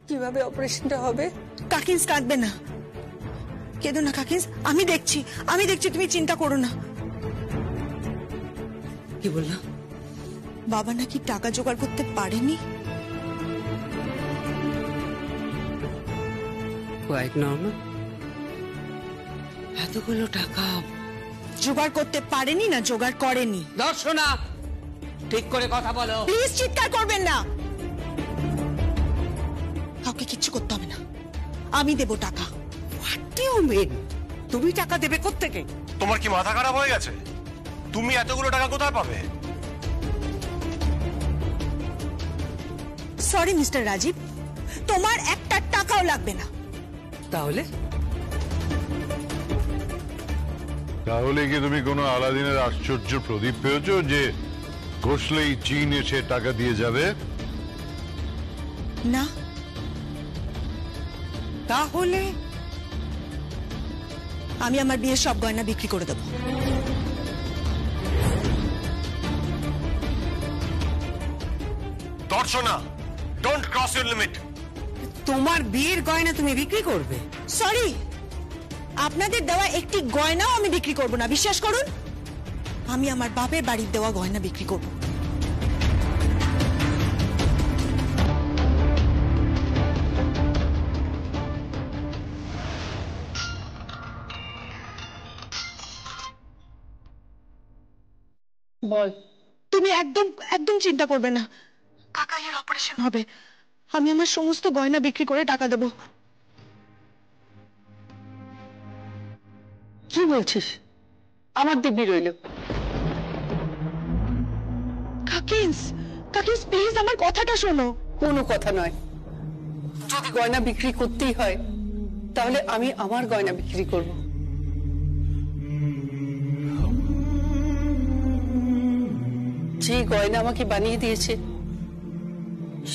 কিভাবে অপারেশনটা হবে? কাকিন্স কাঁদবে না, কেঁদো না কাকিন্স, আমি দেখছি তুমি চিন্তা করো না। কি বললো? বাবা নাকি টাকা জোগাড় করতে পারেনি। Quite normal. এতগুলো টাকা জোগাড় করতে পারেনি না জোগাড় করেনি। দর্শনা, ঠিক করে কথা বলো। প্লিজ চিৎকার করবেন না, কাউকে কিচ্ছু করতে হবে না, আমি দেব টাকা। What do you mean? তুমি টাকা দেবে কোত্থেকে? তোমার কি মাথা খারাপ হয়ে গেছে? তুমি এতগুলো টাকা কোথায় পাবে? সরি মিস্টার রাজীব, তোমার একটা টাকাও লাগবে না। তাহলে তাহলে কি তুমি কোনো আলাদিনের আশ্চর্য প্রদীপ পেয়েছো যে ঘষলেই চীন এসে টাকা দিয়ে যাবে? না। তাহলে আমি আমার বিয়ের সব গয়না বিক্রি করে দেবো। Darshana, don't cross your limit. তোমার বিয়ের গয়না তুমি বিক্রি করবে? সরি, আপনাদের দেওয়া একটি গয়নাও আমি বিক্রি করব না, বিশ্বাস করুন। আমি আমার বাপের বাড়ির দেওয়া গয়না বিক্রি করব। বল। তুমি একদম একদম চিন্তা করবে না, কাকাইয়ের অপারেশন হবে, আমি আমার সমস্ত গয়না বিক্রি করে টাকা দেব। কি বলছিস? আমার দিব্যি রইল। কাকিন্স, কাকিন্স প্লিজ আমার কথাটা শোনো। কোনো কথা নয়, যদি গয়না বিক্রি করতেই হয় তাহলে আমি আমার গয়না বিক্রি করব। যে গয়না আমাকে বানিয়ে দিয়েছে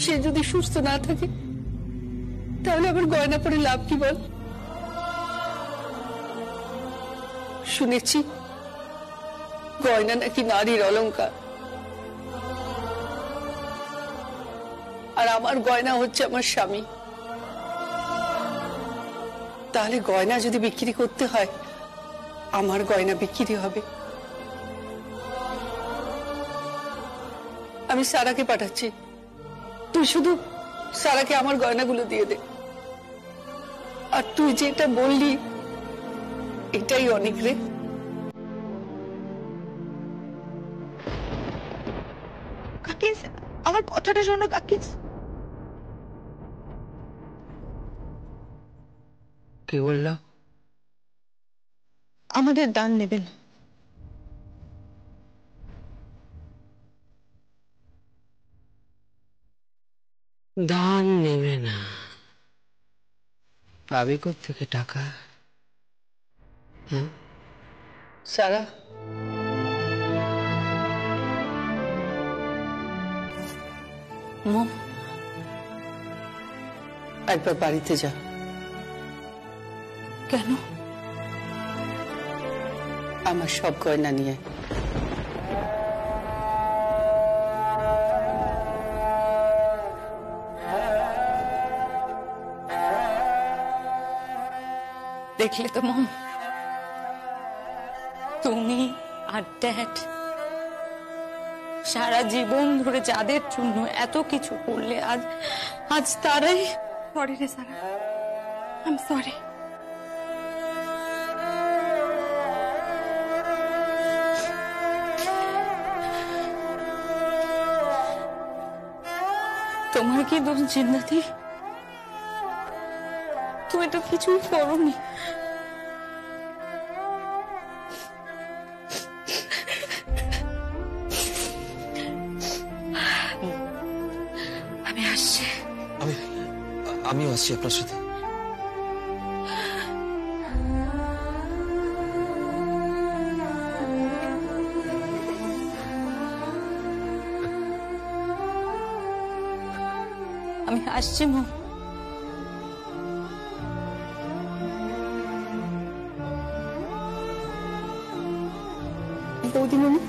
সে যদি সুস্থ না থাকে তাহলে আমার গয়না পরে লাভ কি বল? শুনেছি গয়না নাকি নারীর অলংকার, আর আমার গয়না হচ্ছে আমার স্বামী। তাহলে গয়না যদি বিক্রি করতে হয় আমার গয়না বিক্রি হবে। আমি সারাকে পাঠাচ্ছি, তুই শুধু সারাকে আমার গয়নাগুলো দিয়ে দে। আর তুই যেটা বললি এটাই অনেক রে। কাকিন্স আমার কথাটা শোনো কাকিন্স। কি বললো? আমাদের দান নেবেন। দান নেবে না? পাবে কোত্থেকে টাকা? সারা, একবার বাড়িতে যা। কেন? আমার সব গয়না নিয়ে। দেখলে তো মম, তুমি আর ড্যাড সারা জীবন ধরে যাদের জন্য এত কিছু করলে আজ আজ তারাই। সরি রে সারা, আই এম সরি। তোমার কি দোষ জিন্নাতি? তুমি তো কিছুই করোনি। আমি আসছি। আমিও আসছি আপনার সাথে। আমি আসছি মা। বৌদিমণি,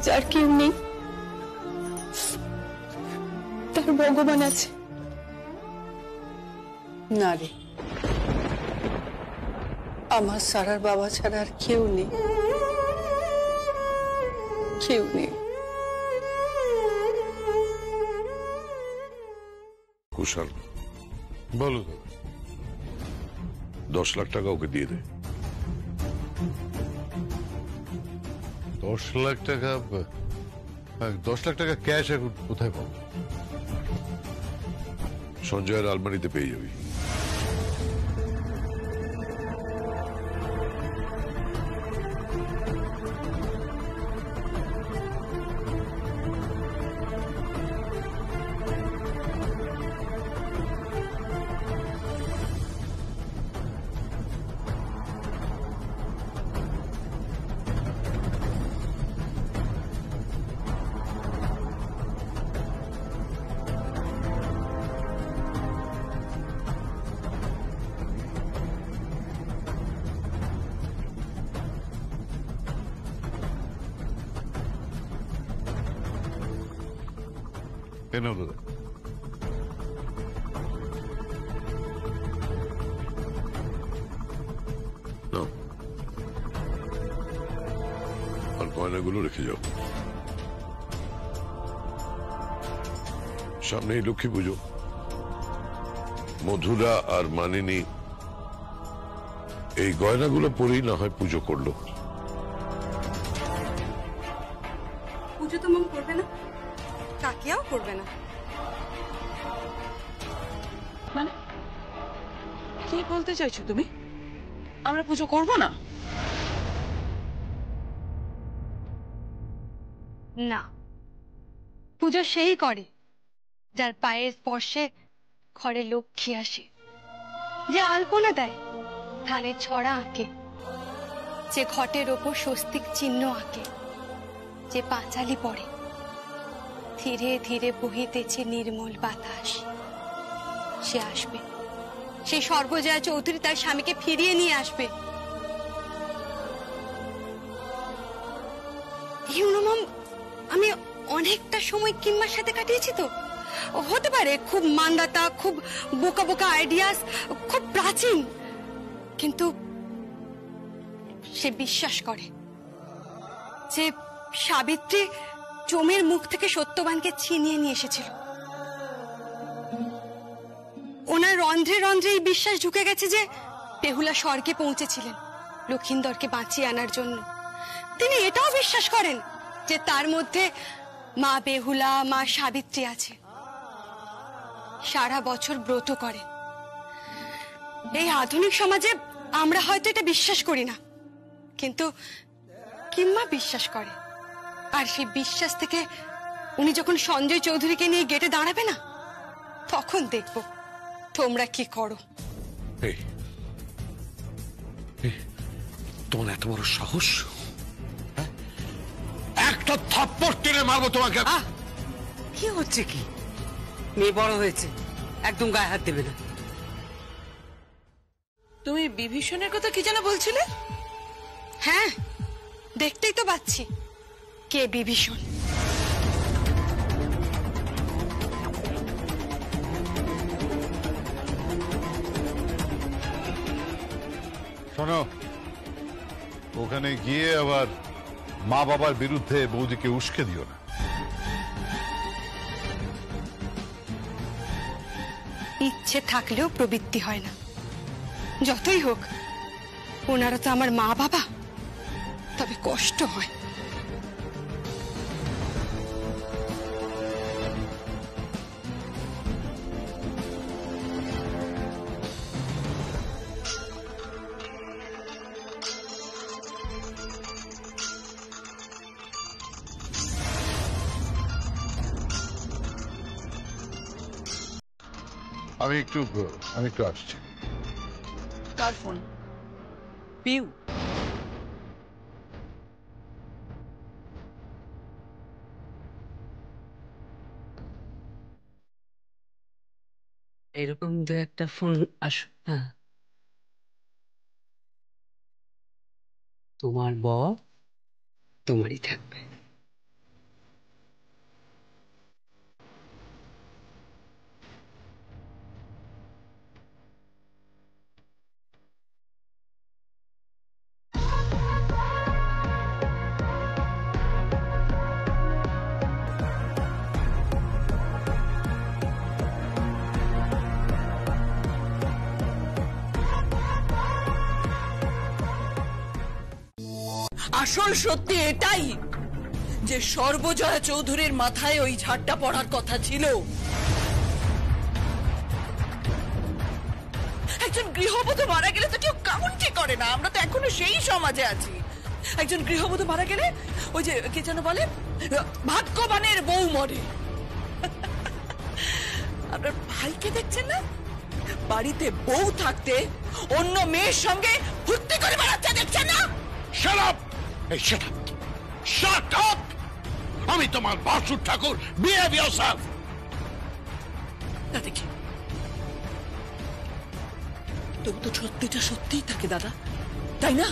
যার কেউ নেই তার ভগবান আছে। না রে, আমার সারার বাবা ছাড়া আর কেউ নেই, কেউ নেই। কুশাল, বলো দাদা। 10 লাখ টাকা ওকে দিয়ে দে। 10 লাখ টাকা? 10 লাখ টাকা ক্যাশ এখন কোথায় পাবো? সঞ্জয়ের আলমারিতে পেয়ে যাবি। কেন দাদা? নাও, আর গয়নাগুলো রেখে যাও। সামনেই লক্ষ্মী পুজো, মধুরা আর মানিনী এই গয়নাগুলো পরেই না হয় পুজো করলো। পুজো তো মম করবে না, কাকিয়াও করবে না। মানে কি বলতে চাইছো তুমি? আমরা পুজো করব না? না, পুজো সেই করে যার পায়ের স্পর্শে ঘরে লক্ষ্মী আসে, যে আলপনা দেয়, ধানের ছড়া আঁকে, যে ঘটের ওপর স্বস্তিক চিহ্ন আঁকে, যে পাঁচালি পড়ে। ধীরে ধীরে বহিতেছে নির্মল বাতাস, সে আসবে। সে সর্বজয়া চৌধুরী তার স্বামীকে ফিরিয়ে নিয়ে আসবে। ইউনোমম, আমি অনেকটা সময় কিম্মার সাথে কাটিয়েছি তো। হতে পারে খুব মান্দাতা, খুব বোকা বোকা আইডিয়াস, খুব প্রাচীন, কিন্তু সে বিশ্বাস করে যে সাবিত্রী চোমের মুখ থেকে সত্যবানকে ছিনিয়ে নিয়ে এসেছিল। ওনার রন্ধ্রে রন্ধ্রে এই বিশ্বাস ঢুকে গেছে যে বেহুলা স্বর্গে পৌঁছেছিলেন লক্ষিন্দরকে বাঁচিয়ে আনার জন্য। তিনি এটাও বিশ্বাস করেন যে তার মধ্যে মা বেহুলা, মা সাবিত্রী আছে। সারা বছর ব্রত করেন। এই আধুনিক সমাজে আমরা হয়তো এটা বিশ্বাস করি না, কিন্তু কিম্মা বিশ্বাস করে। আর সেই বিশ্বাস থেকে উনি যখন সঞ্জয় চৌধুরীকে নিয়ে গেটে দাঁড়াবে না, তখন দেখব তোমরা কি করো। এই, তোমার এত বড় সাহস! হ্যাঁ? একটা থাপ্পড় টেনে মারবো তোমাকে। কি হচ্ছে কি? মেয়ে বড় হয়েছে, একদম গায়ে হাত দেবে না। তুমি বিভীষণের কথা কি যেন বলছিলে? হ্যাঁ, দেখতেই তো পাচ্ছি কে বিভীষণ। শোনো, ওখানে গিয়ে আবার মা বাবার বিরুদ্ধে বৌদিকে উস্কে দিও না। ইচ্ছে থাকলেও প্রবৃত্তি হয় না। যতই হোক ওনারা তো আমার মা বাবা, তবে কষ্ট হয়। আমি একটু আসছি। কার ফোন? পিউ? এরকম দু একটা ফোন হ্যাঁ। তোমার বর তোমারই থাকবে। আসল সত্যি এটাই যে সর্বজয়া চৌধুরীর মাথায় ওই ঝাড়টা পড়ার কথা ছিল। একজন গৃহবধূ মারা গেলে তো কেউ কাউন্টি করে না, আমরা তো এখনো সেই সমাজে আছি। একজন গৃহবধূ মারা গেলে ওই যে কে যেন বলে ভাগ্যবানের বউ মরে। আপনার ভাইকে দেখছেন না, বাড়িতে বউ থাকতে অন্য মেয়ের সঙ্গে ফুর্তি করে বেড়াচ্ছে, দেখছেন না? Shut up! Hey, shut up! Shut up! আমি তোমার বাসুর ঠাকুর, behave yourself! না দেখি তবু তো সত্যিটা সত্যিই থাকে দাদা, তাই না?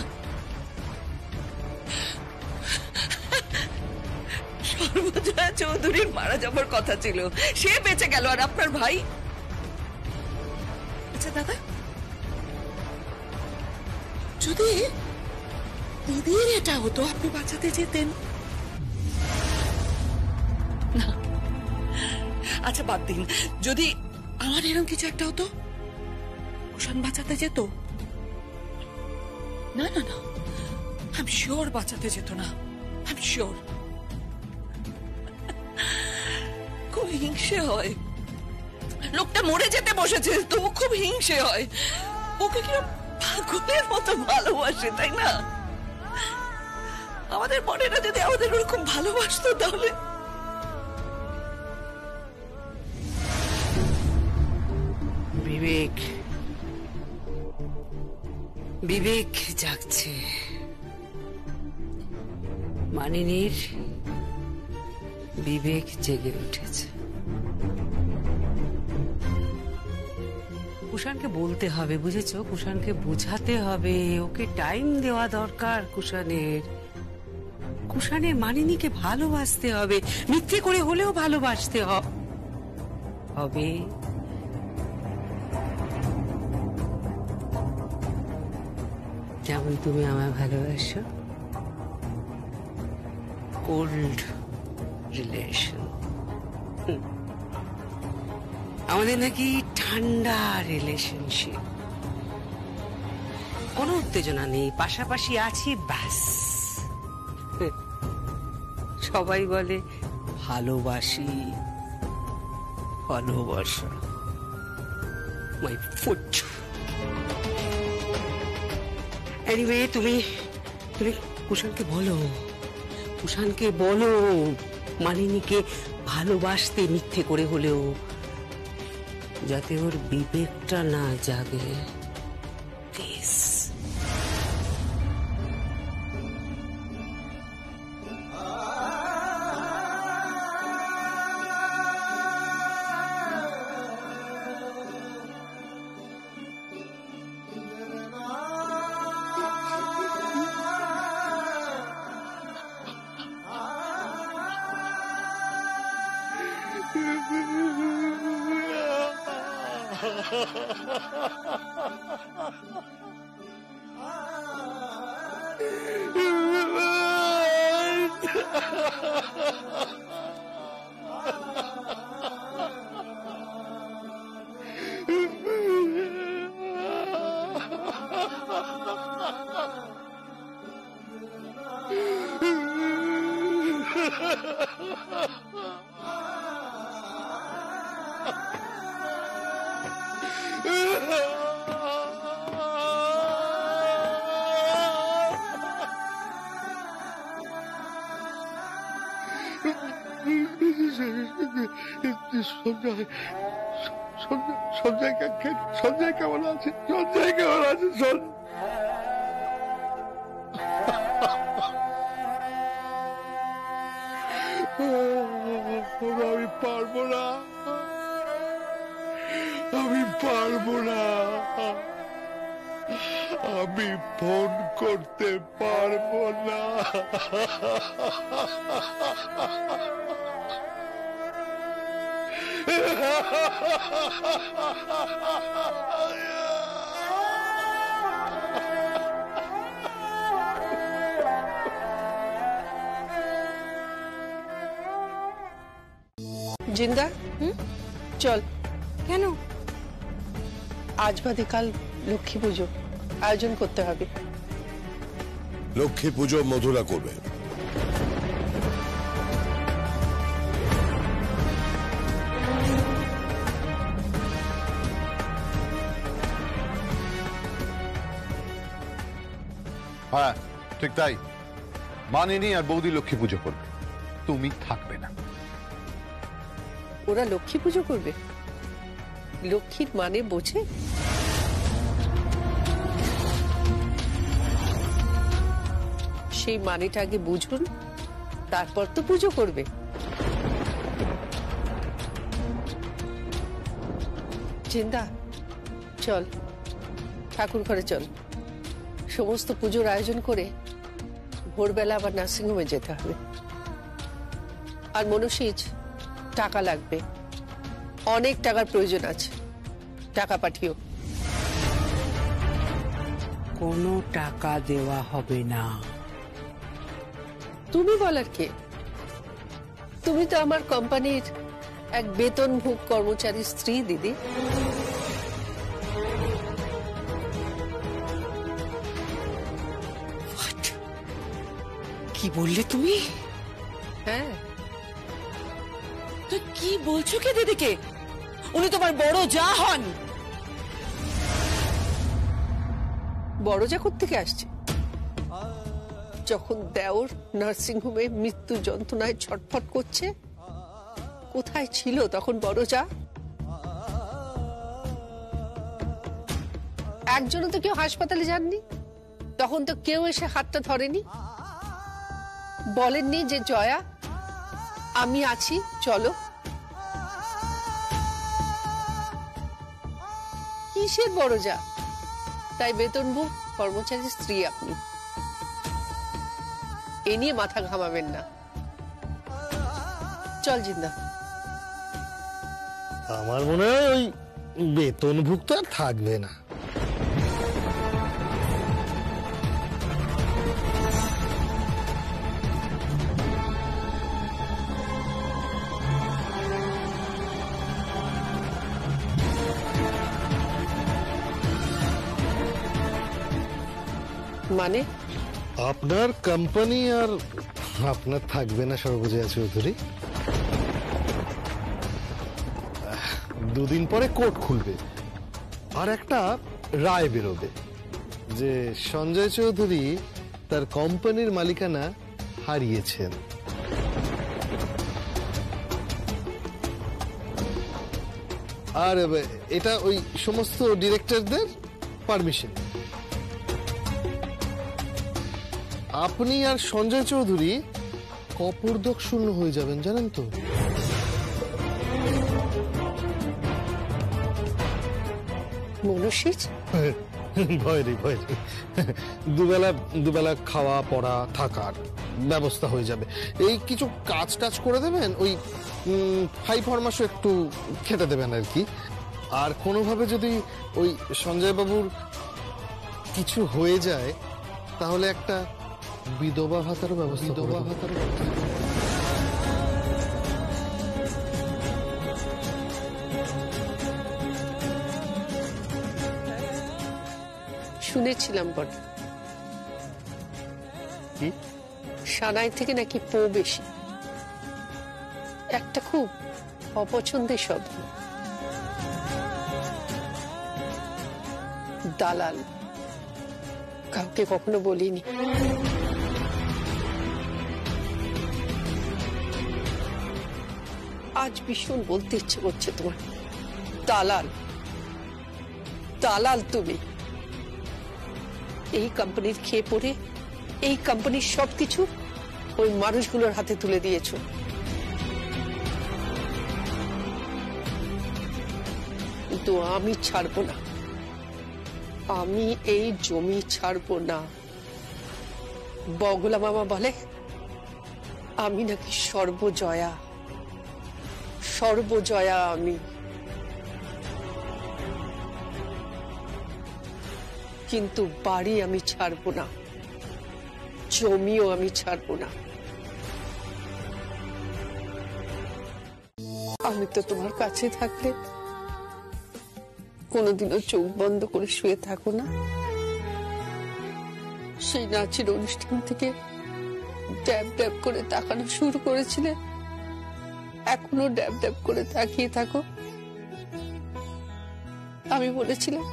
সর্বজয়া চৌধুরীর মারা যাবার কথা ছিল, সে বেঁচে গেল, আর আপনার ভাই। আচ্ছা দাদা, যদি দিদির এটা হতো আপনি বাঁচাতে যেতেন না? আচ্ছা বাদ দিন, যদি আমার এরকম কিছু একটা হতো, কুষাণ বাঁচাতে যেত? না না না, আমি শিওর বাঁচাতে যেত না, আমি শিওর। খুব হিংসে হয়, লোকটা মরে যেতে বসেছে তবু খুব হিংসে হয়, ওকে কিরকম পাগলের মতো ভালোবাসে, তাই না? আমাদের মনেরা যদি আমাদের ওরকম ভালোবাসতো তাহলে। বিবেক, বিবেক জাগছে, মানিনীর বিবেক জেগে উঠেছে। কুষাণকে বলতে হবে, বুঝেছো? কুষাণকে বোঝাতে হবে, ওকে টাইম দেওয়া দরকার কুষাণের। কুষাণের মানিনীকে ভালোবাসতে হবে, মিথ্যে করে হলেও ভালোবাসতে হবে। যেমন তুমি আমায় ভালোবাসো, ওল্ড রিলেশন। আমাদের নাকি ঠান্ডা রিলেশনশিপ, কোনো উত্তেজনা নেই, পাশাপাশি আছি ব্যাস। সবাই বলে ভালোবাসি, ভালোবাসা মাই ফুট। এনিওয়ে, তুমি কুষাণকে বলো, কুষাণকে বলো মানিনীকে ভালোবাসতে মিথ্যে করে হলেও, যাতে ওর বিবেকটা না জাগে। প্লিজ। সঞ্জয় কেমন আছে? সঞ্জয় কেমন আছে? আমি পারবো না, আমি পারবো না, আমি ফোন করতে পারবো না। জিন্দা, চল। কেন? আজ বাদে কাল লক্ষ্মী পুজো, আয়োজন করতে হবে। লক্ষ্মী পুজো মধুরা করবে। হ্যাঁ ঠিক তাই, মানিনি আর বৌদি লক্ষ্মী পুজো করবে, তুমি থাকবে না। ওরা লক্ষ্মী পুজো করবে? লক্ষ্মীর মানে বোঝে? সেই মানেটা আগে বুঝুন, তারপর তো পুজো করবে। চিন্তা, চল ঠাকুর ঘরে চল, সমস্ত পুজোর আয়োজন করে ভোরবেলা আবার নার্সিংহোমে যেতে হবে। আর মনুষীজ, টাকা লাগবে, অনেক টাকার প্রয়োজন আছে, টাকা পাঠিও। কোনো টাকা দেওয়া হবে না। তুমি বলার কে? তুমি তো আমার কোম্পানির এক বেতনভোগ কর্মচারী স্ত্রী দিদি। কি বললে তুমি? হ্যাঁ, তুই কি বলছো কি দিদিকে? উনি তোমার বড় যা হন। বড় যা কোত্থেকে আসছে? যখন দেওর নার্সিংহোমে মৃত্যু যন্ত্রণায় ছটফট করছে, কোথায় ছিল তখন বড় যা? একজনও তো কেউ হাসপাতালে যাননি, তখন তো কেউ এসে হাতটা ধরেনি, বলেননি যে জয়া আমি আছি চলো। কিসের বড় যা? তাই বেতনভোগ কর্মচারী স্ত্রী আপনি, এ নিয়ে মাথা ঘামাবেন না। চল জিন্দা। আমার মনে হয় ওই বেতনভুক্ত আর থাকবে না। মানে আপনার কোম্পানি আর আপনার থাকবে না সর্বজয়া চৌধুরী। দুদিন পরে কোর্ট খুলবে আর একটা রায় বেরোবে যে সঞ্জয় চৌধুরী তার কোম্পানির মালিকানা হারিয়েছেন। আর এটা ওই সমস্ত ডিরেক্টরদের পারমিশন। আপনি আর সঞ্জয় চৌধুরী কপর্দক শূন্য হয়ে যাবেন জানেন তো। মনুষীজ ভয় নেই ভয় নেই, দুবেলা খাওয়া পড়া থাকার ব্যবস্থা হয়ে যাবে। এই কিছু কাজ টাজ করে দেবেন, ওই 5 ফরমাসও একটু খেতে দেবেন আর কি। আর কোনোভাবে যদি ওই সঞ্জয় বাবুর কিছু হয়ে যায় তাহলে একটা বিধবা ভাতারও ব্যবস্থা। শুনেছিলাম বড়, সানাই থেকে নাকি পো বেশি। একটা খুব অপছন্দের শব্দ, দালাল। কাউকে কখনো বলিনি। আজ ভীষণ বলতে ইচ্ছে করছে তোমার। দালাল, দালাল তুমি। এই কোম্পানির খেয়ে পড়ে এই কোম্পানির সবকিছু ওই মানুষগুলোর হাতে তুলে দিয়েছো। কিন্তু আমি ছাড়বো না, আমি এই জমি ছাড়বো না। বগলা মামা বলে আমি নাকি সর্বজয়া, সর্বজয়া আমি। কিন্তু বাড়ি আমি ছাড়বো না, জমিও আমি ছাড়বো না। আমি তো তোমার কাছে থাকলে কোনোদিনও চোখ বন্ধ করে শুয়ে থাকো না। সেই নাচের অনুষ্ঠান থেকে ড্যাব ড্যাব করে তাকানো শুরু করেছিলে, এখনো ড্যাব ড্যাব করে তাকিয়ে থাকো। আমি বলেছিলাম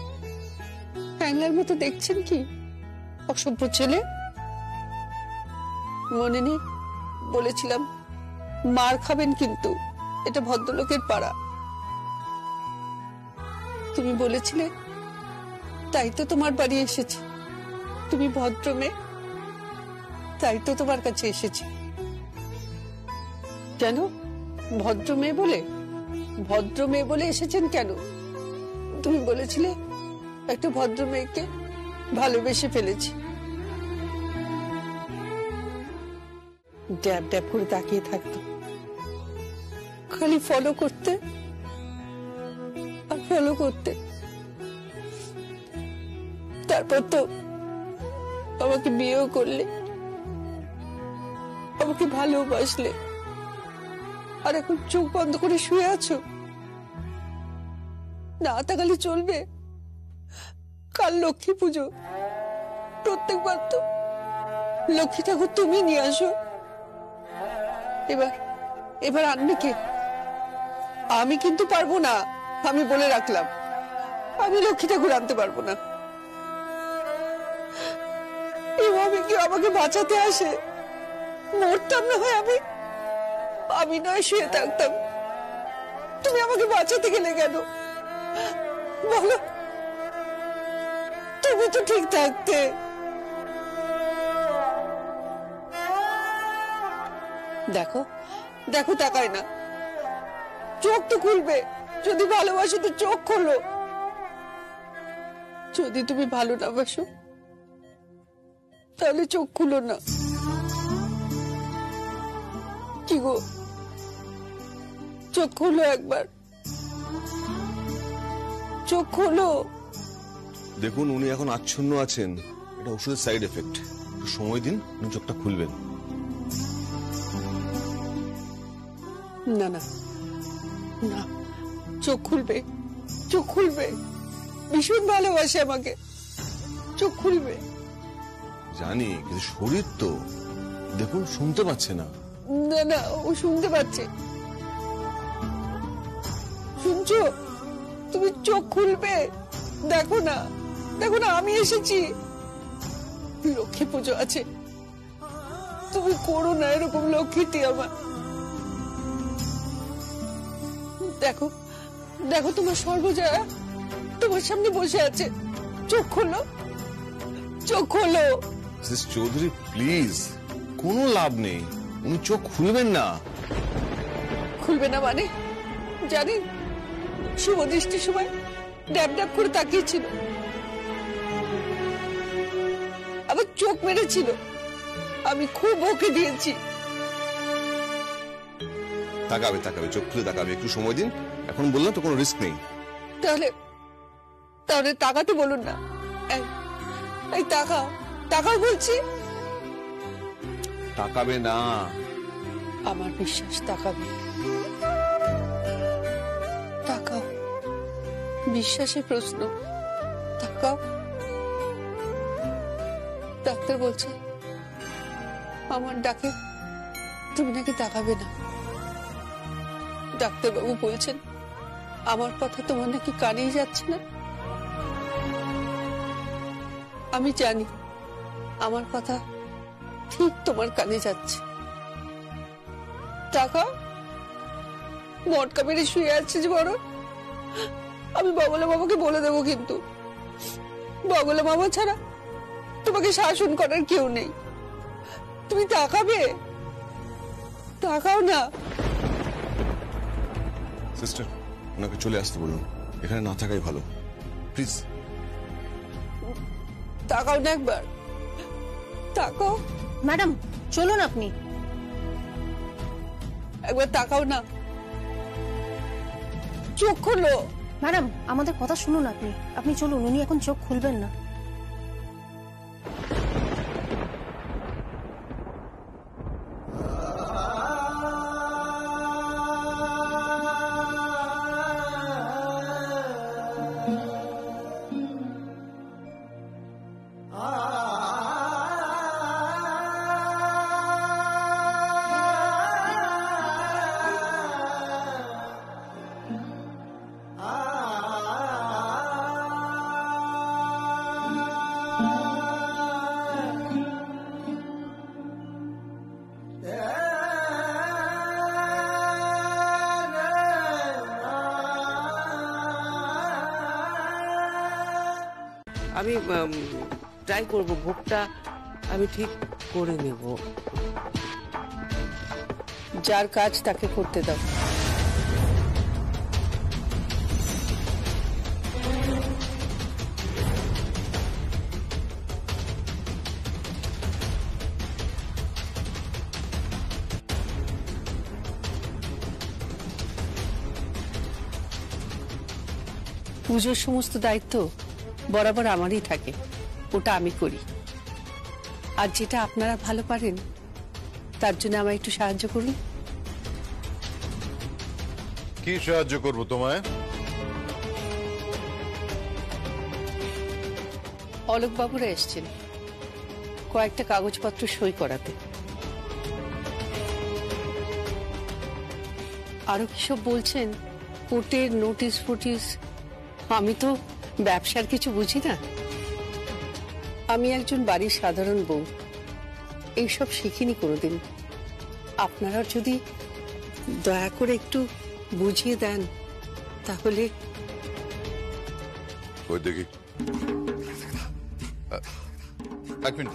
হ্যাংলার মতো দেখছেন কি, অসভ্য ছেলে। মনে নেই বলেছিলাম মার খাবেন, কিন্তু এটা ভদ্রলোকের পাড়া। তুমি বলেছিলে তাই তো তোমার বাড়ি এসেছি, তুমি ভদ্র মেয়ে, তাই তো তোমার কাছে এসেছি। কেন ভদ্র মেয়ে বলে এসেছেন কেন? তুমি বলেছিলে একটা ভদ্র মেয়েকে ভালোবেসে ফেলেছি। ড্যাব ড্যাব করে তাকিয়ে থাকতো, খালি ফলো করতে আর ফলো করতে। তারপর তো আমাকে বিয়েও করলে, আমাকে ভালোবাসলে, আর এখন চোখ বন্ধ করে শুয়ে আছো। না তাকালে চলবে? কাল লক্ষ্মী পুজো, প্রত্যেকবার তো লক্ষ্মী ঠাকুর তুমি নিয়ে আসো। এবার আনবে কে? আমি কিন্তু পারবো না, আমি বলে রাখলাম, আমি লক্ষ্মী ঠাকুর আনতে পারবো না। এভাবে কি আমাকে বাঁচাতে আসে? মরতাম না হয় আমি নয় শুয়ে থাকতাম, তুমি আমাকে বাঁচাতে গেলে কেন বলো? তুমি তো ঠিক থাকতে। দেখো দেখো, তাকায় না, চোখ তো খুলবে। যদি ভালোবাসো তো চোখ খোলো, যদি তুমি ভালো না বাসো তাহলে চোখ খুলো না। কি গো, চোখ খোলো একবার, চোখ খোলো। দেখুন, উনি এখন আচ্ছন্ন আছেন, এটা ওষুধের সাইড এফেক্ট। একটু সময় দিন, উনি চোখটা খুলবেন। না না না, চোখ খুলবে, চোখ খুলবে। ভীষণ ভালোবাসে আমাকে, চোখ খুলবে। জানি, কিন্তু শরীর তো দেখুন শুনতে পাচ্ছে না। না না, ও শুনতে পাচ্ছে। শুনছো? তুমি চোখ খুলবে, দেখো না, দেখো না, আমি এসেছি। লক্ষ্মী পুজো আছে, তুমি করো না এরকম লক্ষ্মীটি আমার। দেখো দেখো, তোমার সর্বজয়া তোমার সামনে বসে আছে। চোখ খোলো, চোখ খোলো। মিসেস চৌধুরী প্লিজ, কোনো লাভ নেই, উনি চোখ খুলবেন না। খুলবে না মানে? জানি, শুভ দৃষ্টির সময় ড্যাব ড্যাব করে তাকিয়েছিল, আবার চোখ মেরেছিল, আমি খুব ওকে দিয়েছি। তাকাবে তাকাবে, চোখ খুলে তাকাবে, একটু সময় দিন। এখন বললাম তো কোনো রিস্ক নেই। তাহলে তাহলে তাকাতে বলুন না। এই তাকাও, তাকাও বলছি। তাকাবে না। আমার বিশ্বাস তাকাবে। তাকাও, বিশ্বাসের প্রশ্ন, তাকাও। ডাক্তার বলছে আমার ডাকে তুমি নাকি তাকাবে না। ডাক্তারবাবু বলছেন আমার কথা তোমার নাকি কানেই যাচ্ছে না। আমি জানি আমার কথা ঠিক তোমার কানে যাচ্ছে। টাকা মটকা মেরে শুয়ে আছে যে বড়, আমি বগলা মামাকে বলে দেবো, কিন্তু বগলা মামা ছাড়া তোমাকে শাসন করার কেউ নেই। তুমি তাকাবে, তাকাও না। সিস্টার, ওনাকে চলে আসতে বলুন, এখানে না থাকাই ভালো, প্লিজ। তাকাও না একবার, তাকাও। ম্যাডাম চলুন, আপনি একবার তাকাও না, চোখ খোলো। ম্যাডাম আমাদের কথা শুনুন, আপনি চলুন, উনি এখন চোখ খুলবেন না। আমি ট্রাই করব, ভোগটা আমি ঠিক করে নেব। যার কাজ তাকে করতে দাও। পুজোর সমস্ত দায়িত্ব বরাবর আমারই থাকে, ওটা আমি করি। আর যেটা আপনারা ভালো পারেন তার জন্য আমায় একটু সাহায্য করুন। কি সাহায্য করবো তোমায়? অলোক বাবুরা এসছেন কয়েকটা কাগজপত্র সই করাতে। আরো কিসব বলছেন, কোর্টের নোটিশ ফোটিস। আমি তো ব্যবসার কিছু বুঝি না, আমি একজন বাড়ির সাধারণ বউ, এইসব শিখিনি কোনোদিন। আপনারা যদি দয়া করে একটু বুঝিয়ে দেন তাহলে। ওই দেখি, এক মিনিট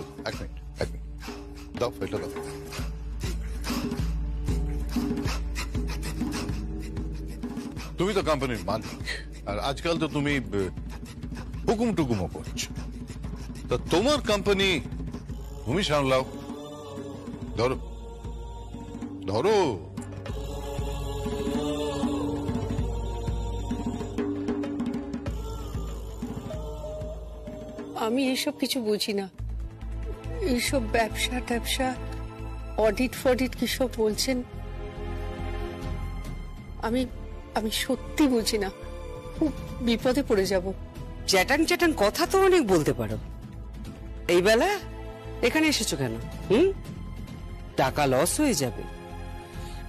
দাও, এটা দাও। তুমি তো কোম্পানির মালিক, আর আজকাল তো তুমি হুকুম টুকুমও করছো। তা তোমার কোম্পানি তুমি সামলাও। ধরো ধরো। আমি এসব কিছু বুঝি না, এইসব ব্যবসা ট্যাবসা, অডিট ফডিট কিসব বলছেন, আমি আমি সত্যি বুঝি না, খুব বিপদে পড়ে যাব। চ্যাটান চ্যাটান কথা তো অনেক বলতে পারো, এই বেলা এখানে এসেছো কেন? টাকা লস হয়ে যাবে,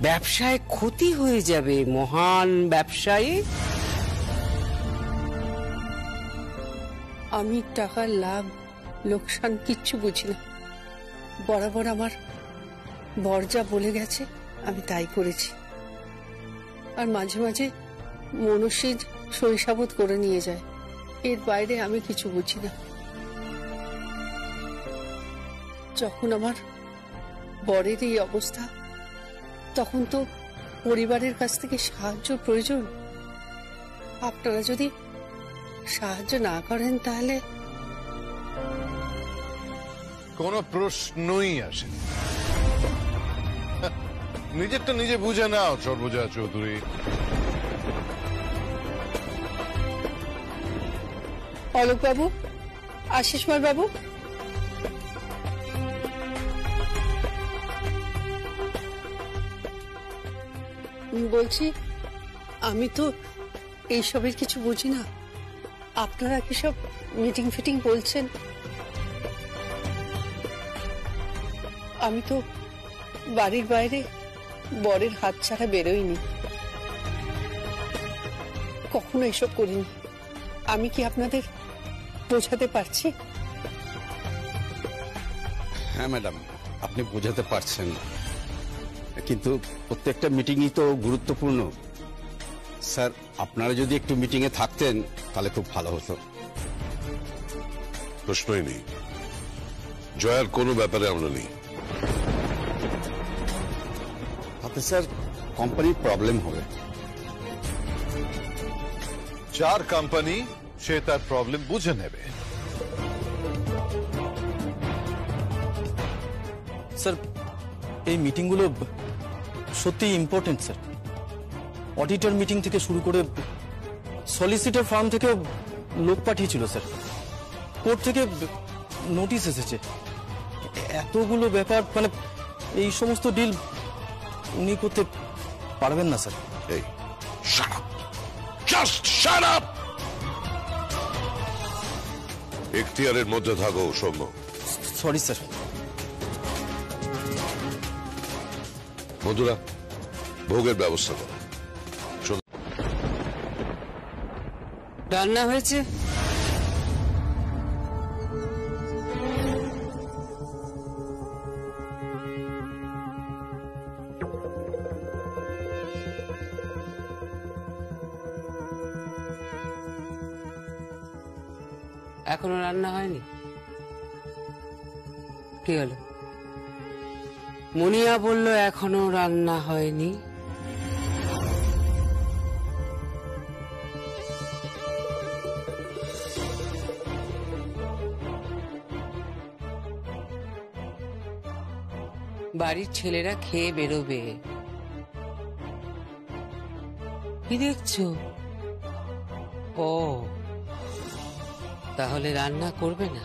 ব্যবসায় ক্ষতি হয়ে যাবে, মহান ব্যবসায়ী। আমি টাকার লাভ লোকসান কিচ্ছু বুঝি না, বরাবর আমার বর যা বলে গেছে আমি তাই করেছি। আর মাঝে মাঝে মনস্বীর শৈশাবত করে নিয়ে যায়, এর বাইরে আমি কিছু বুঝি না। যখন আমার বরের এই অবস্থা, তখন তো পরিবারের কাছ থেকে সাহায্য প্রয়োজন। আপনারা যদি সাহায্য না করেন তাহলে। কোনো প্রশ্নই আসে না। নিজেরটা নিজে বুঝে নাও সর্বজয়া চৌধুরী। অলোক বাবু, আশিসমাল বাবু, বলছি আমি তো এইসবের কিছু বুঝি না, আপনারা কি সব মিটিং ফিটিং বলছেন? আমি তো বাড়ির বাইরে বরের হাত ছাড়া বেরোইনি, কখনো এসব করিনি। আমি কি আপনাদের বোঝাতে পারছি? হ্যাঁ ম্যাডাম, আপনি বোঝাতে পারছেন, কিন্তু প্রত্যেকটা মিটিংই তো গুরুত্বপূর্ণ। স্যার, আপনারা যদি একটু মিটিংয়ে থাকতেন তাহলে খুব ভালো হতো। প্রশ্নই নেই, জয়ার কোনো ব্যাপারে আমরা নেই। তাতে স্যার কোম্পানির প্রবলেম হবে। যার কোম্পানি সে তার প্রবলেম বুঝে নেবে। স্যার, এই মিটিংগুলো সত্যি ইম্পর্টেন্ট স্যার। অডিটর মিটিং থেকে শুরু করে সলিসিটর ফার্ম থেকে লোক পাঠিয়েছিল স্যার, কোর্ট থেকে নোটিশ এসেছে, এতগুলো ব্যাপার, মানে এই সমস্ত ডিল উনি করতে পারবেন না স্যার। এই shut up, just shut up. এখতিয়ারের মধ্যে থাকো সৌম্য। Sorry sir. মধুরা, ভোগের ব্যবস্থা করো। রান্না হয়েছে? এখনো রান্না হয়নি? কি হলো? মুনিয়া বলল এখনো রান্না হয়নি। বাড়ির ছেলেরা খেয়ে বেরোবে। কি দেখছো? ও, তাহলে রান্না করবে না?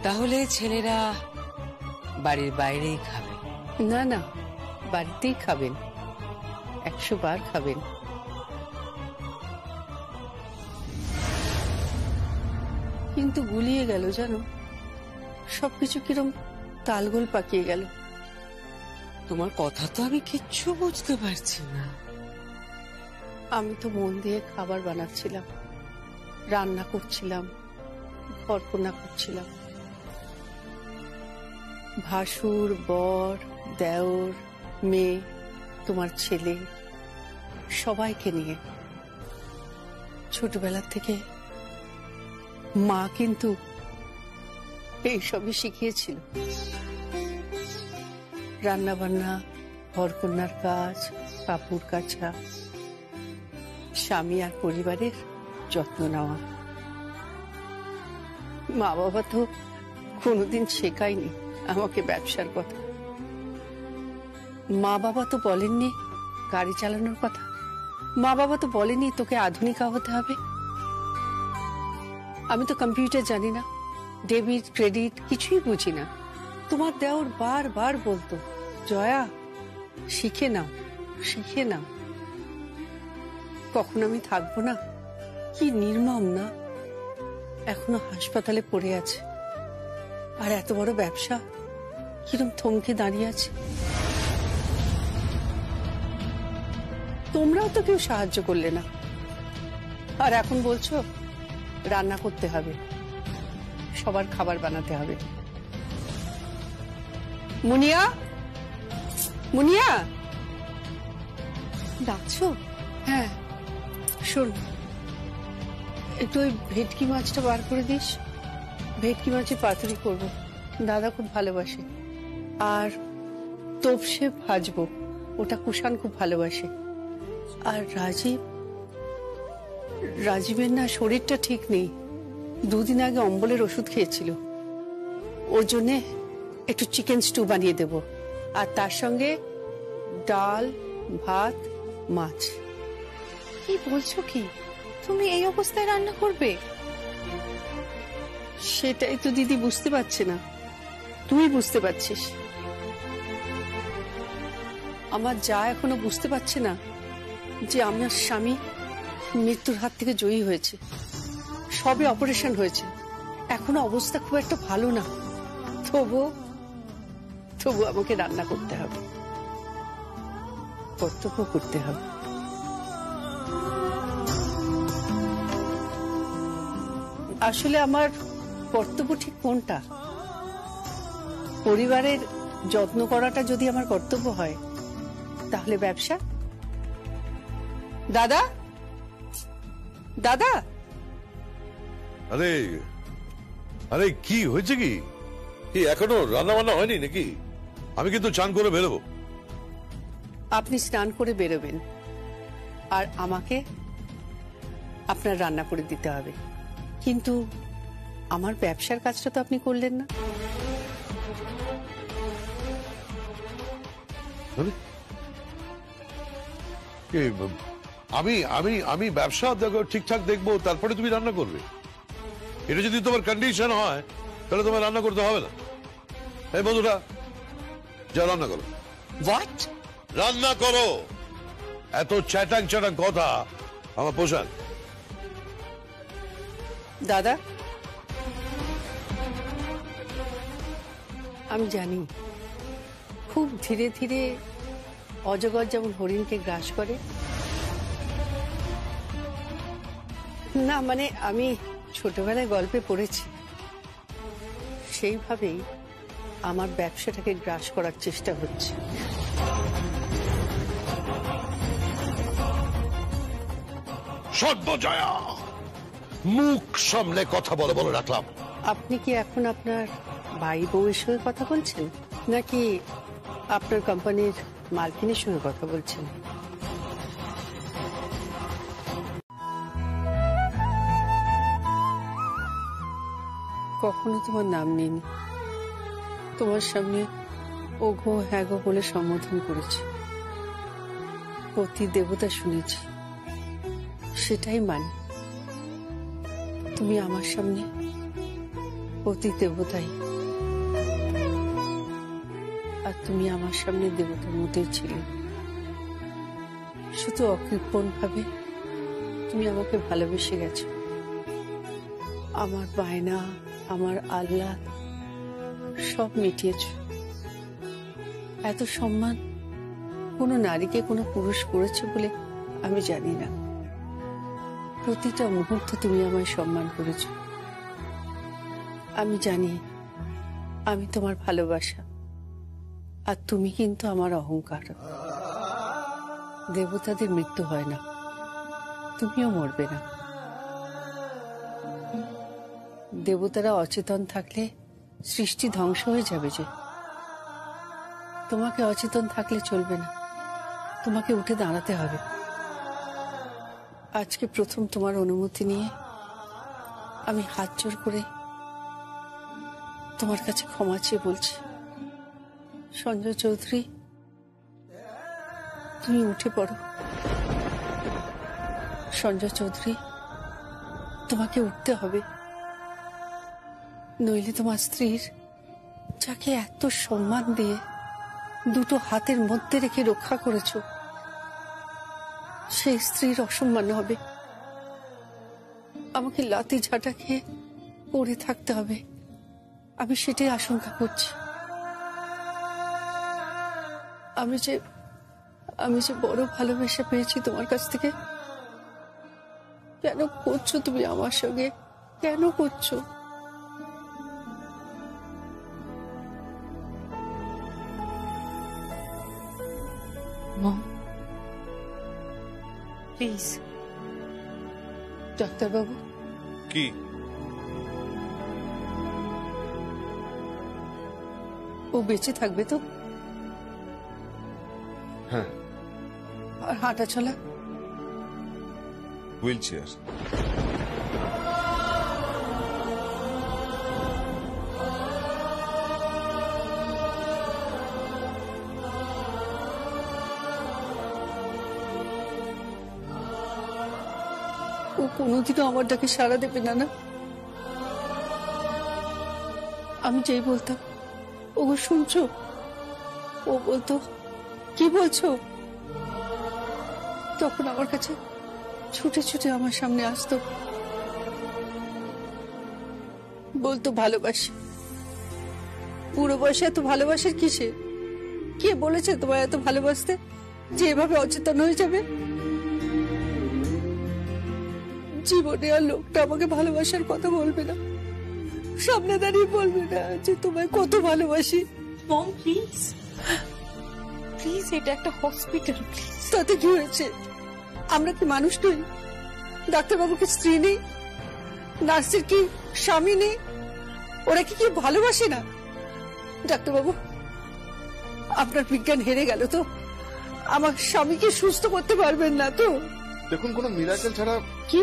তাহলে ছেলেরা বাড়ির বাইরেই খাবে? না না, বাড়িতেই খাবেন, 100 বার খাবেন। কিন্তু গুলিয়ে গেল জানো, সবকিছু কিরম তালগোল পাকিয়ে গেল। তোমার কথা তো আমি কিচ্ছু বুঝতে পারছি না। আমি তো মন দিয়ে খাবার বানাচ্ছিলাম, রান্না করছিলাম, ঘরকন্না করছিলাম। ভাসুর, বর, দেওর, মেয়ে, তোমার ছেলে, সবাইকে নিয়ে। ছোটবেলা থেকে মা কিন্তু এইসবই শিখিয়েছিল। রান্না বান্না, ঘরকন্নার কাজ, কাপড় কাচা, স্বামী আর পরিবারের যত্ন নেওয়া। মা বাবা তো কোনোদিন শেখায়নি আমাকে ব্যবসার কথা। মা বাবা তো বলেননি গাড়ি চালানোর কথা। মা বাবা তো বলেনি তোকে আধুনিকা হতে হবে। আমি তো কম্পিউটার জানি না, ডেবিট ক্রেডিট কিছুই বুঝি না। তোমার দেওর বারবার বলতো, জয়া শিখে নাও, শিখে নাও। কখন আমি থাকবো না? কি নির্মম না, এখনো হাসপাতালে পড়ে আছে। আর এত বড় ব্যবসা কিরম থমকে দাঁড়িয়ে আছে। তোমরাও তো কেউ সাহায্য করলে না, আর এখন বলছো রান্না করতে হবে, সবার খাবার বানাতে হবে। মুনিয়া, মুনিয়া, ডাকছো? হ্যাঁ, শোন, একটু ওই ভেটকি মাছটা বার করে দিস। ভেটকি মাছের পাতুরি করবো, দাদা খুব ভালোবাসে। আর তোপসে ভাজবো, ওটা কুষাণ খুব ভালোবাসে। আর রাজীবের না শরীরটা ঠিক নেই, 2 দিন আগে অম্বলের ওষুধ খেয়েছিল। ওর জন্য একটু চিকেন স্টু বানিয়ে দেব, আর তার সঙ্গে ডাল, ভাত, মাছ। কি বলছো কি? তুমি এই অবস্থায় রান্না করবে? সেটাই তো দিদি বুঝতে পারছে না, তুই বুঝতে পারছিস। আমার যা এখনো বুঝতে পারছে না যে আমার স্বামী মৃত্যুর হাত থেকে জয়ী হয়েছে, সবে অপারেশন হয়েছে, এখনো অবস্থা খুব একটা ভালো না। তবু আমাকে রান্না করতে হবে, কর্তব্য করতে হবে। আসলে আমার কর্তব্য ঠিক কোনটা? পরিবারের যত্ন করাটা যদি আমার কর্তব্য হয়, তাহলে ব্যবসা। দাদা, দাদা, আরে আরে কি হয়েছে? কি এখনো রান্না বান্না হয়নি নাকি? আমি কিন্তু চান করে বেরোবো। আপনি স্নান করে বেরোবেন, আর আমাকে আপনার রান্না করে দিতে হবে। কিন্তু আমার ব্যবসার কাজটা তো আপনি করলেন না। আমি ব্যবসা ঠিকঠাক দেখবো, তারপরে তুমি রান্না করবে। এটা যদি তোমার কন্ডিশন হয়, তাহলে তোমার রান্না করতে হবে না। এই বন্ধুরা, যা রান্না করো। হোয়াট? রান্না করো। এত চ্যাটাং চ্যাটাং কথা আমার পোষায়। দাদা, আমি জানি খুব ধীরে ধীরে অজগর যেমন হরিণকে গ্রাস করে, না মানে আমি ছোটবেলায় গল্পে পড়েছি, সেইভাবেই আমার ব্যবসাটাকে গ্রাস করার চেষ্টা হচ্ছে। সর্বজয়া, মুখ সামলে কথা বলে বলে রাখলাম। আপনি কি এখন আপনার ভাই বউয়ের সঙ্গে কথা বলছেন, নাকি আপনার কোম্পানির মালকিনের সঙ্গে কথা বলছেন? কখনো তোমার নাম নিইনি, তোমার সামনে ও গো হ্যাঁ গো বলে সম্বোধন করেছি। পতি দেবতা শুনেছি, সেটাই মানি। তুমি আমার সামনে পতি দেবতাই, আর তুমি আমার সামনে দেবতার মতোই ছিলে। শুধু অকৃপণ ভাবে তুমি আমাকে ভালোবেসে গেছো। আমার বায়না, আমার আহ্লাদ সব মিটিয়েছ। এত সম্মান কোনো নারীকে কোনো পুরুষ করেছে বলে আমি জানি না। প্রতিটা মুহূর্তে তুমি আমায় সম্মান করেছ। আমি জানি আমি তোমার ভালোবাসা, আর তুমি কিন্তু আমার অহংকার। দেবতাদের মৃত্যু হয় না, তুমিও মরবে না। দেবতারা অচেতন থাকলে সৃষ্টি ধ্বংস হয়ে যাবে যে। তোমাকে অচেতন থাকলে চলবে না, তোমাকে উঠে দাঁড়াতে হবে। আজকে প্রথম তোমার অনুমতি নিয়ে আমি হাত জোর করে তোমার কাছে ক্ষমা চেয়ে বলছি, সঞ্জয় চৌধুরী, তুমি উঠে পড়ো। সঞ্জয় চৌধুরী, তোমাকে উঠতে হবে, নইলে তোমার স্ত্রীর, যাকে এত সম্মান দিয়ে দুটো হাতের মধ্যে রেখে রক্ষা করেছ, সেই স্ত্রীর অসম্মান হবে। আমাকে লাথি ঝাঁটা খেয়ে পড়ে থাকতে হবে, আমি সেটাই আশঙ্কা করছি। আমি যে বড় ভালোবাসা পেয়েছি তোমার কাছ থেকে। কেন করছো তুমি আমার সঙ্গে, কেন করছো? মম, প্লিজ। ডাক্তারবাবু, কি ও বেঁচে থাকবে তো? হ্যাঁ। আর হাঁটা চলা? Wheel chair. ও কোনোদিনও আমার ডাকে সাড়া দেবে না, না? আমি যেই বলতাম, ও শুনছো? ও বলতো, কি বলছো? তখন আমার কাছে ছুটে ছুটে আমার সামনে আসতো, বলতো ভালোবাসি। বুড়ো বয়সে এত ভালোবাসার কিসে? কে বলেছে তোমার এত ভালোবাসতে, যে এভাবে অচেতন হয়ে যাবে? জীবনে আর লোকটা আমাকে ভালোবাসার কথা বলবে না, সামনে দাঁড়িয়ে বলবে না যে তোমায় কত ভালোবাসি। মম, প্লিজ প্লিজ, এটা একটা হসপিটাল, প্লিজ। তাতে কি হয়েছে? আমরা কি মানুষ নই? ডাক্তারবাবুর কি স্ত্রী নেই? নার্সের কি স্বামী নেই? ওরা কি কেউ ভালোবাসে না? ডাক্তারবাবু, আপনার বিজ্ঞান হেরে গেল তো? আমার স্বামীকে সুস্থ করতে পারবেন না তো? দেখুন, কোনো মিরাকেল ছাড়া, কি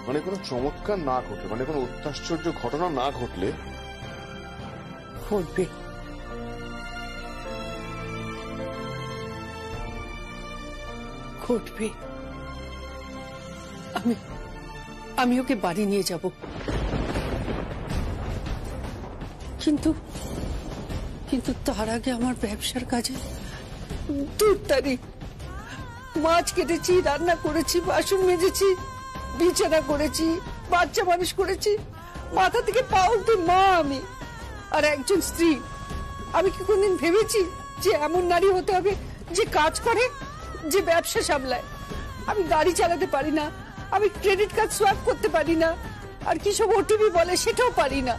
মানে কোনো চমৎকার না ঘটলে, মানে কোনো অত্যাশ্চর্য ঘটনা না ঘটলে ঘটবে। ঘটবে। আমি ওকে বাড়ি নিয়ে যাব, কিন্তু তার আগে আমার ব্যবসার কাজে দুধটারি মাছ কেটেছি, রান্না করেছি, বাসন মেজেছি, বিছানা করেছি, বাচ্চা মানুষ করেছি, মাথা থেকে পা অবধি মা আমি। আর একজন স্ত্রী, আমি কি কোনদিন ভেবেছি যে এমন নারী হতে হবে যে কাজ করে, যে ব্যবসা সামলায়? আমি গাড়ি চালাতে পারি না, আমি ক্রেডিট কার্ড সোয়াইপ করতে পারি না, আর কি সব ওটিপি বলে সেটাও পারি না।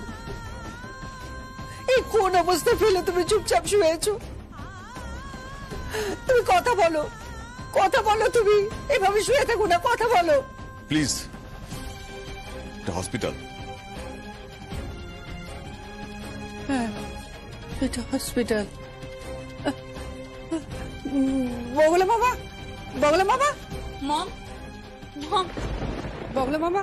এই কোন অবস্থা ফেলে তুমি চুপচাপ শুয়েছো? তুমি কথা বলো, কথা বলো। তুমি এভাবে শুয়ে থাকো না, কথা বলো প্লিজ। একটা হসপিটাল। হ্যাঁ, এটা হসপিটাল। বগলে মামা, বগলে মামা, মম মম বগলে মামা,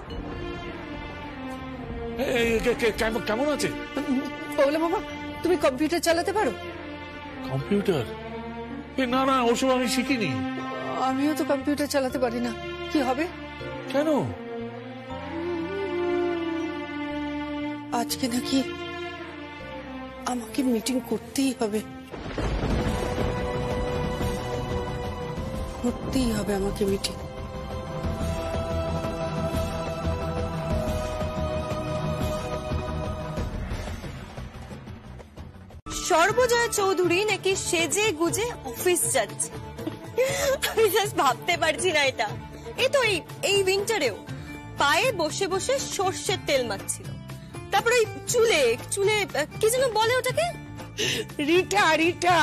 কেমন আছে? বগলে মামা, তুমি কম্পিউটার চালাতে পারো? কম্পিউটার? না না, ওসব আমি শিখিনি। আমিও তো কম্পিউটার চালাতে পারি না। কি হবে? কেন? আজকে নাকি আমাকে মিটিং করতেই হবে, করতেই হবে আমাকে মিটিং। সর্বজয় চৌধুরী নাকি সেজে গুজে অফিস যাচ্ছে। আমি জাস্ট ভাবতে পারছি না এটা। এই তো এই উইন্টারেও পায়ে বসে বসে সর্ষের তেল মাখছিল, তারপর ওই চুলে চুলে কি যেন বলে ওটাকে, রিটা রিটা,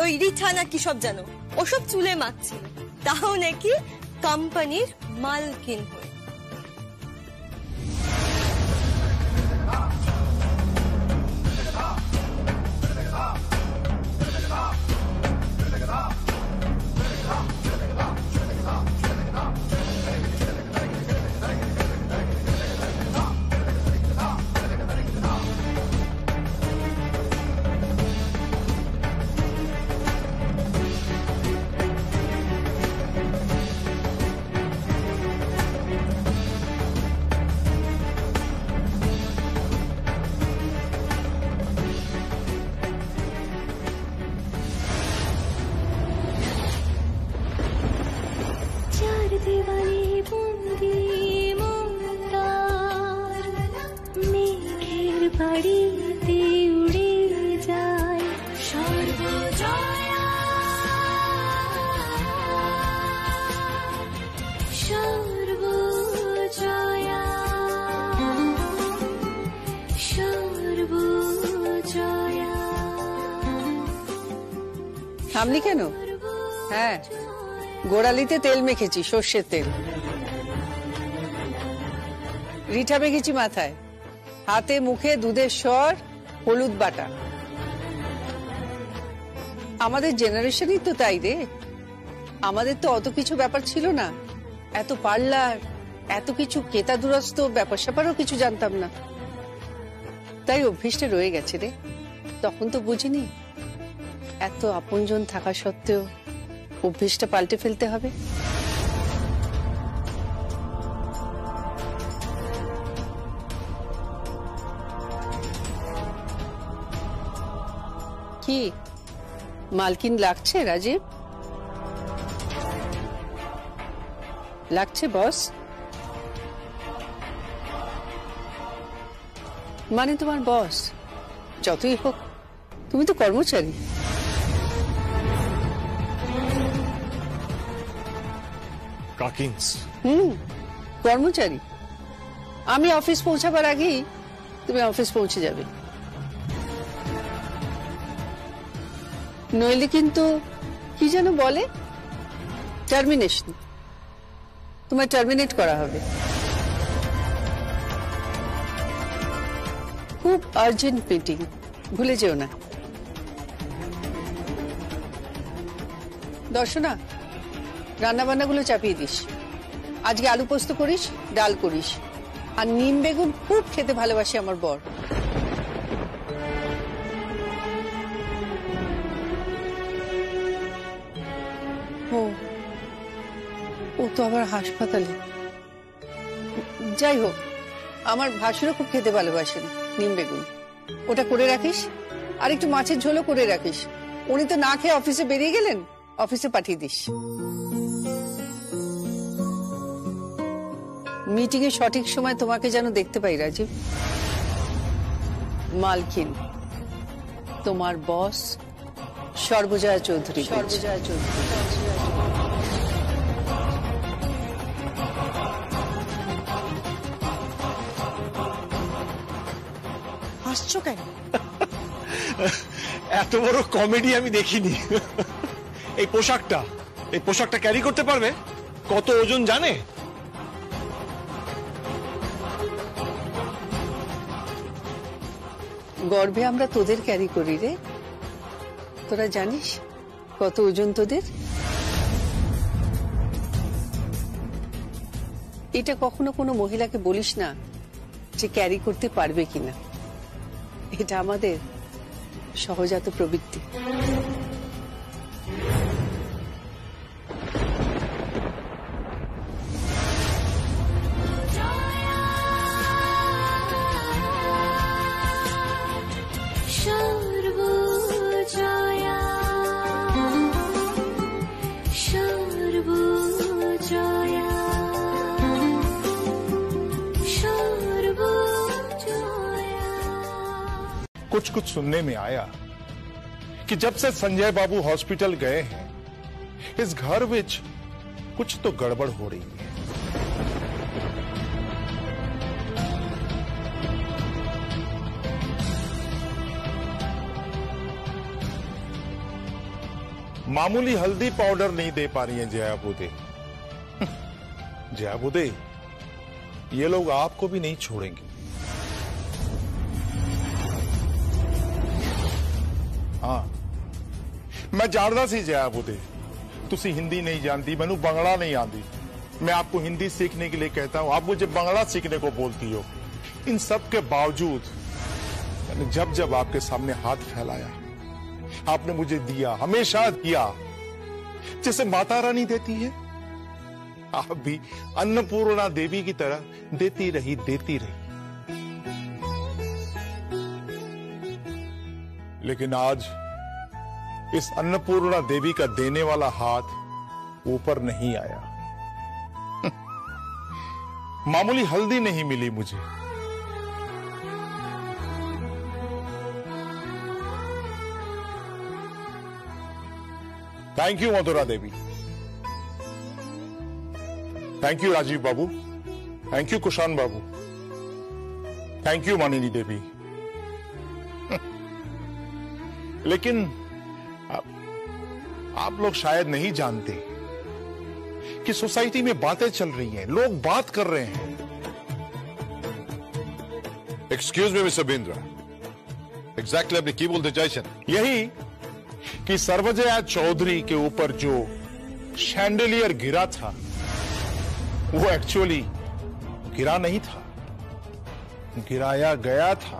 ওই রিঠা না কি সব জানো, ওসব চুলে মাখছিল, তাও নাকি কোম্পানির মালকিন হয়ে। বাড়িতে উড়ে যায় সর্বজয়া, সর্বজয়া, সর্বজয়া। থামলি কেন? হ্যাঁ, গোড়ালিতে তেল মেখেছি, সর্ষের তেল। রিঠা মেখেছি মাথায়, হাতে মুখে দুধের স্বর, হলুদ বাটা। আমাদের জেনারেশনই তো তাই রে। আমাদের তো অত কিছু ব্যাপার ছিল না, এত পার্লার, এত কিছু কেতা দুরস্ত ব্যাপার স্যাপারও কিছু জানতাম না, তাই অভ্যেসটা রয়ে গেছে রে। তখন তো বুঝিনি এত আপনজন থাকা সত্ত্বেও অভ্যেসটা পাল্টে ফেলতে হবে। কি মালকিন লাগছে রাজীব? লাগছে বস? মানে তোমার বস যতই হোক তুমি তো কর্মচারী। কর্মচারী। আমি অফিস পৌঁছাবার আগেই তুমি অফিস পৌঁছে যাবে, নইলে কিন্তু কি যেন বলে, টার্মিনেশন, তোমায় টার্মিনেট করা হবে। খুব আর্জেন্ট মিটিং, ভুলে যেও না। দর্শনা, রান্না বান্নাগুলো চাপিয়ে দিস। আজকে আলু পোস্ত করিস, ডাল করিস, আর নিম বেগুন খুব খেতে ভালোবাসে আমার বর। ও তো আবার হাসপাতালে। যাই হোক, আমার ভাসুরও খুব খেতে ভালোবাসেন নিম বেগুন, ওটা করে রাখিস। আর একটু মাছের ঝোলও করে রাখিস। উনি তো না খেয়ে অফিসে বেরিয়ে গেলেন, অফিসে পাঠিয়ে দিস। মিটিং এর সঠিক সময় তোমাকে যেন দেখতে পাই রাজীব। মালকিন তোমার বস সর্বজয়া চৌধুরী। সর্বজয়া চৌধুরী। হাসছো কেন? এত বড় কমেডি আমি দেখিনি। এই পোশাকটা ক্যারি করতে পারবে? কত ওজন জানে? গর্ভে আমরা তোদের ক্যারি করি রে। তোরা জানিস কত ওজন তোদের? এটা কখনো কোনো মহিলাকে বলিস না যে ক্যারি করতে পারবে কিনা। এটা আমাদের সহজাত প্রবৃত্তি। সর্বজয়া সর্বজয়া कुछ कुछ सुनने में आया कि जब से संजय बाबू हॉस्पिटल गए हैं इस घर विच कुछ तो गड़बड़ हो रही है। मामूली हल्दी पाउडर नहीं दे पा रही हैं जयाबुदे। जयाबुदे, ये लोग आपको भी नहीं छोड़ेंगे। हाँ, मैं जानता सी जयाबुदे तुसी हिंदी नहीं जानती, मैनू बंगला नहीं आती। मैं आपको हिंदी सीखने के लिए कहता हूं, आप मुझे बंगला सीखने को बोलती हो। इन सब के बावजूद मैंने जब जब आपके सामने हाथ फैलाया, आपने मुझे दिया, हमेशा दिया, जैसे माता रानी देती है। आप भी अन्नपूर्णा देवी की तरह देती रही, देती रही। लेकिन आज इस अन्नपूर्णा देवी का देने वाला हाथ ऊपर नहीं आया। मामूली हल्दी नहीं मिली मुझे। Thank you Madhura Devi, thank you Rajeev Babu, thank you Kushan Babu, thank you Manini Devi. लेकिन आप लोग शायद नहीं जानते कि सोसाइटी में बातें चल रही हैं, लोग बात कर रहे हैं। Excuse me mister Bindra, exactly आपने की बोलते चाहे? यही कि सर्वजया चौधरी के ऊपर जो शैंडलियर गिरा था वो एक्चुअली गिरा नहीं था, गिराया गया था।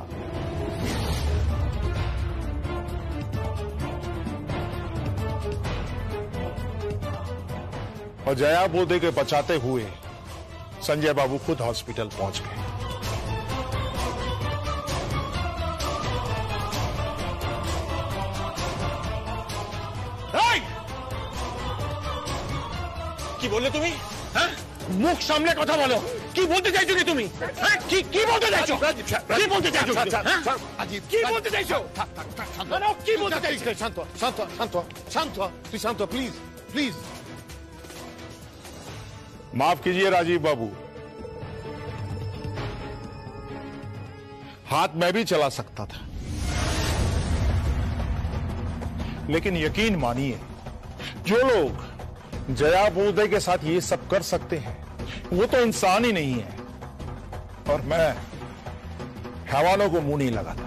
और जया बोदे के बचाते हुए संजय बाबू खुद हॉस्पिटल पहुंच गए। কি বললে তুমি? হ্যাঁ, মুখ সামনে কথা বলো। কি বলতে চাইছো কি তুমি? হ্যাঁ, কি বলতে চাইছো? কি বলতে চাইছো? কি বলতে চাইছো? কি বলতে চাইছো? শান্ত শান্ত শান্ত শান্ত, তুই শান্ত, প্লিজ प्लीज। माफ कीजिए राजीव बाबू, हाथ मैं भी चला सकता था, लेकिन यकीन मानिए जो लोग जया बोदे के साथ ये सब कर सकते हैं वो तो इंसान ही नहीं है। और मैं हैवानों को मुंह नहीं लगाता।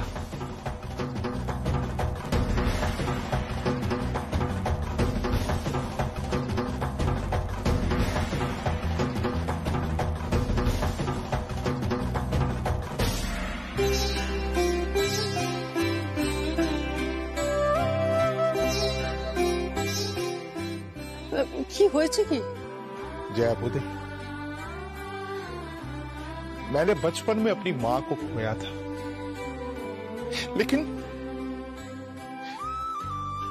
কি হয়েছে কি? जया बोदे, मैंने बचपन में अपनी मां को खोया था, लेकिन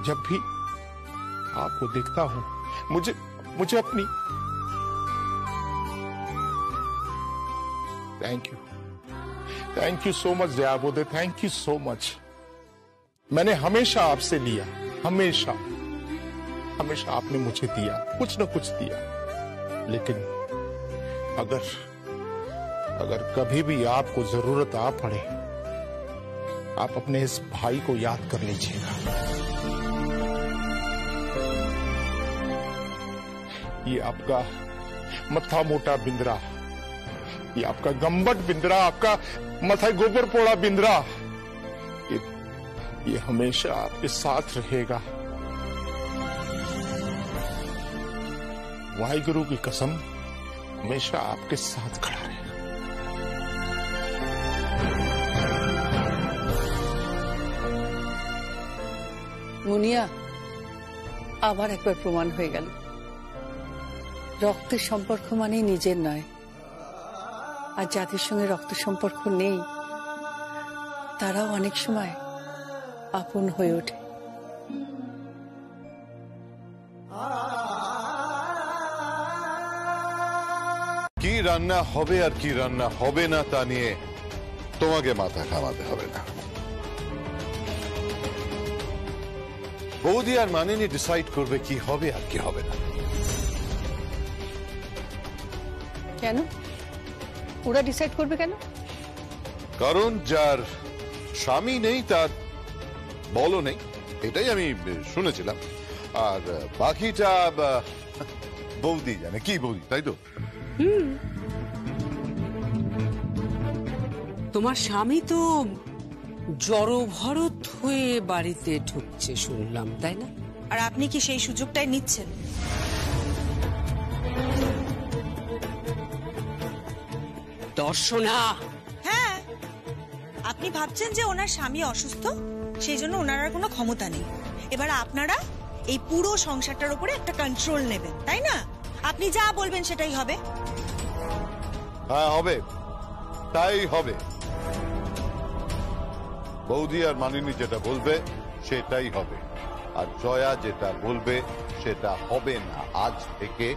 जब भी आपको देखता हूं मुझे अपनी thank you so much Jaya Bode, thank you so much. मैंने हमेशा आपसे लिया, हमेशा हमेशा आपने मुझे दिया, कुछ न कुछ दिया। लेकिन अगर कभी भी आपको जरूरत आ पड़े, आप अपने इस भाई को याद कर लीजिएगा। ये आपका मत्था मोटा बिंद्रा, ये आपका गंबट बिंद्रा, आपका मथा गोबर पोड़ा बिंद्रा, ये हमेशा आपके साथ रहेगा। वाहिगुरु की कसम, हमेशा आपके साथ खड़ा रहेगा। মুনিয়া, আবার একবার প্রমাণ হয়ে গেল রক্তের সম্পর্ক মানে নিজের নয়। আর যাদের সঙ্গে রক্ত সম্পর্ক নেই তারাও অনেক সময় আপন হয়ে ওঠে। কি রান্না হবে আর কি রান্না হবে না তা নিয়ে তোমাকে মাথা ঘামাতে হবে না। বৌদি আর মানিনি ডিসাইড করবে কি হবে আর কি হবে না। কেন ওরা ডিসাইড করবে কেন? কারণ যার স্বামী নেই তার বলও নেই, এটাই আমি শুনেছিলাম। আর বাকিটা বৌদি জানে। কি বৌদি, তাই তো? তোমার স্বামী তো জড়ভরত হয়ে বাড়িতে ঢুকছে শুনলাম, তাই না? আর আপনি কি সেই সুযোগটাই নিচ্ছেন? দর্শনা, হ্যাঁ, আপনি ভাবছেন যে ওনার স্বামী অসুস্থ, সেই জন্য ওনার আর কোনো ক্ষমতা নেই। এবার আপনারা এই পুরো সংসারটার উপরে একটা কন্ট্রোল নেবেন, তাই না? আপনি যা বলবেন সেটাই হবে। হ্যাঁ হবে, তাই হবে। বৌদি আর মানিনী যেটা বলবে সেটাই হবে, আর জয়া যেটা বলবে সেটা হবে না। আজ থেকে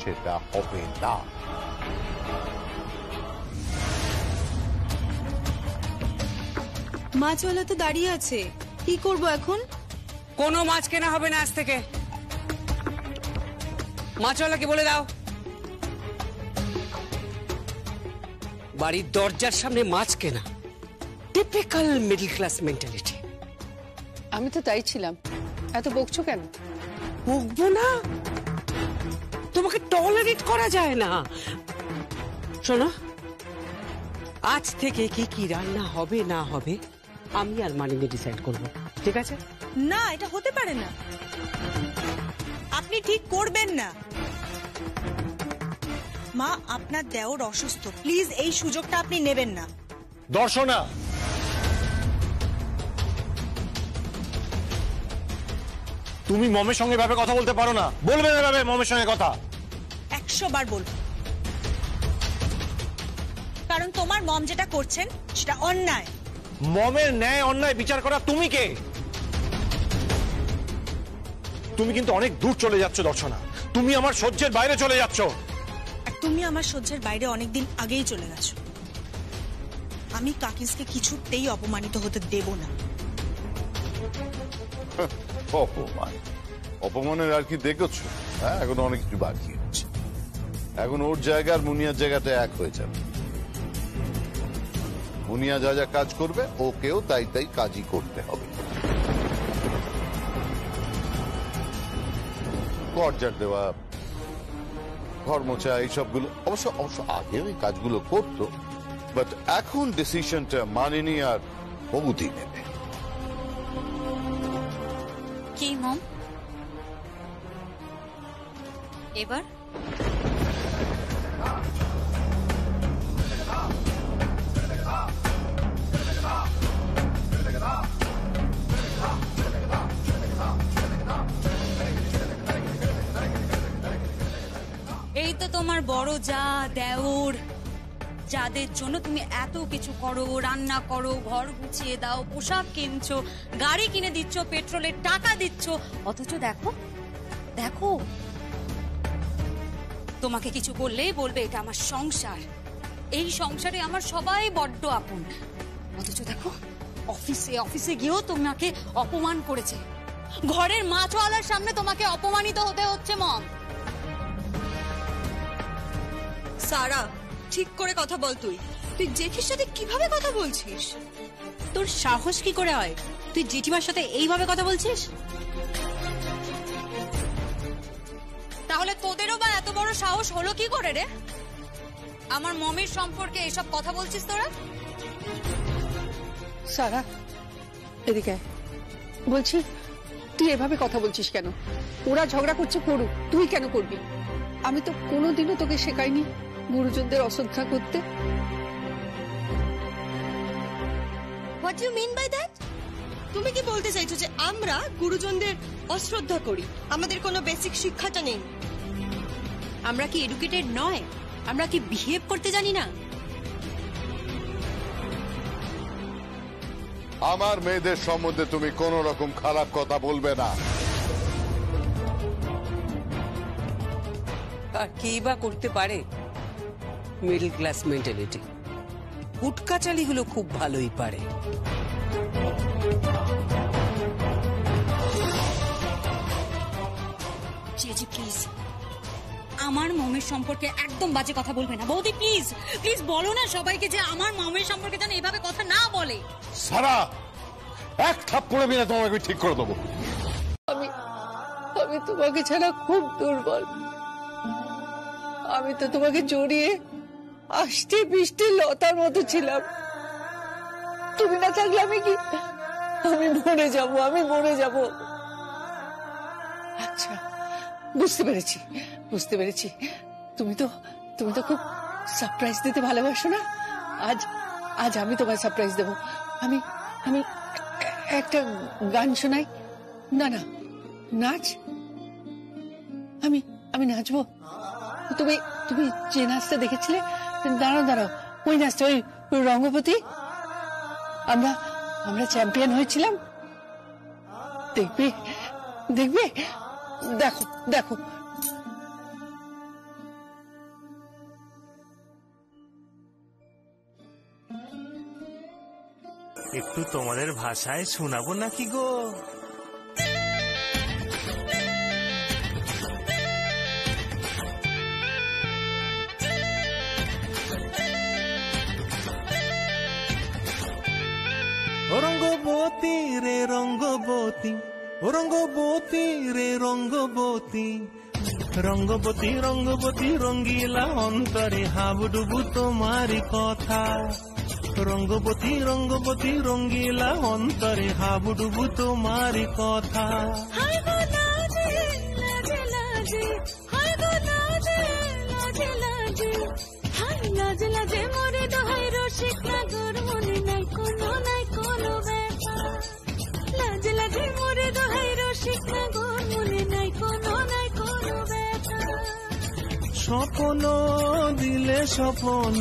সেটা হবে না। মাছওয়ালা তো দাঁড়িয়ে আছে, কি করব এখন? কোনো মাছ কেনা হবে না আজ থেকে। মাছওয়ালাকে বলে দাও বাড়ির দরজার সামনে মাছ কেনা টিপিক্যাল মিডল ক্লাস মেন্টালিটি। আমি তো তাই ছিলাম, এত বকছো কেন? বকবো না, তোমাকে টলারেট করা যায় না। শোনো, আজ থেকে কি কি রান্না হবে না হবে আমি আর মানিনি ডিসাইড করব, ঠিক আছে? না, এটা হতে পারে না। আপনি ঠিক করবেন না। মা, আপনার দেওর অসুস্থ, প্লিজ এই সুযোগটা আপনি নেবেন না। দর্শনা, তুমি মমের সঙ্গে ভাবে কথা বলতে পারো না? বলবে না ভাবে মমের সঙ্গে কথা? 100 বার বলবো, কারণ তোমার মম যেটা করছেন সেটা অন্যায়। মমের ন্যায় অন্যায় বিচার করা তুমি কে? তুমি কিন্তু অনেক দূর চলে যাচ্ছ দর্শনা, তুমি আমার সহ্যের বাইরে চলে যাচ্ছ। আর তুমি আমার সহ্যের বাইরে অনেকদিন আগেই চলে গেছো। আমি কাকিসকে কিছুতেই অপমানিত হতে দেব না। অপমান, অপমানের আর কি দেখছো? হ্যাঁ, এখন অনেক কিছু বাকি আছে। এখন ওর জায়গা আর মুনিয়ার জায়গাটা এক হয়ে যাবে। মুনিয়া যা যা কাজ করবে ওকেও তাই তাই কাজই করতে হবে। ঘরঝাড় দেওয়া, ঘর মোছা, এইসবগুলো অবশ্য অবশ্য আগে ওই কাজগুলো করতো, বাট এখন ডিসিশনটা মানিনি আর বৌদি নেবে। কি মম এবার? এই তো তোমার বড় যা দেওর, যাদের জন্য তুমি এত কিছু করো, রান্না করো, ঘর গুছিয়ে দাও, পোশাক কিনছো, গাড়ি কিনে দিচ্ছ, পেট্রোলের টাকা দিচ্ছ, অথচ দেখো দেখো তোমাকে কিছু বললেই বলবে এটা আমার সংসার, এই সংসারে আমার সবাই বড্ড আপন। অথচ দেখো অফিসে অফিসে গিয়েও তোমাকে অপমান করেছে, ঘরের মাছওয়ালার সামনে তোমাকে অপমানিত হতে হচ্ছে মম। সারা, ঠিক করে কথা বল। তুই তুই জেঠির সাথে কিভাবে কথা বলছিস? তোর সাহস কি করে হয় তুই জেঠিমার সাথে এইভাবে কথা বলছিস? তাহলে তোদেরও বা এত বড় সাহস হলো কি করে রে? আমার মমের সম্পর্কে এসব কথা বলছিস তোরা? সারা, এদিকে বলছি তুই এভাবে কথা বলছিস কেন? ওরা ঝগড়া করছে করুক, তুই কেন করবি? আমি তো কোনোদিনও তোকে শেখাইনি গুরুজনদের অশ্রদ্ধা করতে। What you mean by that? তুমি কি বলতে চাইছো যে আমরা গুরুজনদের অশ্রদ্ধা করি? আমাদের কোনো বেসিক শিক্ষাটা নেই? আমরা কি এডুকেটেড নয়? আমরা কি বিহেভ করতে জানি না? আমার মেয়েদের সম্বন্ধে তুমি কোন রকম খারাপ কথা বলবে না। আর কি বা করতে পারে? Middle class mentality. হুটকাচালিগুলো খুব ভালোই পারে। জি প্লিজ, আমার মমের সম্পর্কে একদম বাজে কথা বলবে না। বৌদি প্লিজ প্লিজ বলো না সবাইকে যে আমার মমের সম্পর্কে যেন এভাবে কথা না বলে। সারা এক থাপ্পড়ে বিনা তোমাকে ঠিক করে দেবো। আমি তোমাকে ছাড়া খুব দুর্বল। আমি তো তোমাকে জড়িয়ে আষ্টে বৃষ্টি লতার মতো ছিলাম। তুমি না থাকলে আমি মরে যাব, আমি মরে যাব। আচ্ছা বুঝতে পেরেছি তুমি তো খুব সারপ্রাইজ দিতে ভালোবাসো না? আজ আমি তোমায় সারপ্রাইজ দেবো। আমি একটা গান শোনাই। না নাচ। আমি নাচবো। তুমি যে নাচটা দেখেছিলে, দাঁড়াও ওই নাচটা, ওই রঙ্গপতি। আমরা চ্যাম্পিয়ন হয়েছিলাম। দেখবে দেখো। একটু তোমাদের ভাষায় শোনাবো নাকি গো? রঙ্গবতী রে রঙ্গবতী, রঙ্গবতী রে রঙ্গবতী, রঙ্গবতী রঙ্গবতী রঙ্গিলা অন্তরে হাবুডুবু তোমারি কথা। রঙ্গবতী রঙ্গবতী রঙ্গিলা অন্তরে হাবুডুবু তোমারি কথা। লাজে লাজে মরে দোহাই রসিক নাগর মনে নাই কোনো ব্যথা। লাজে লাজে মরে দোহাই রসিক নাগর মনে নাই কোনো ব্যথা। স্বপ্ন দিলে স্বপ্ন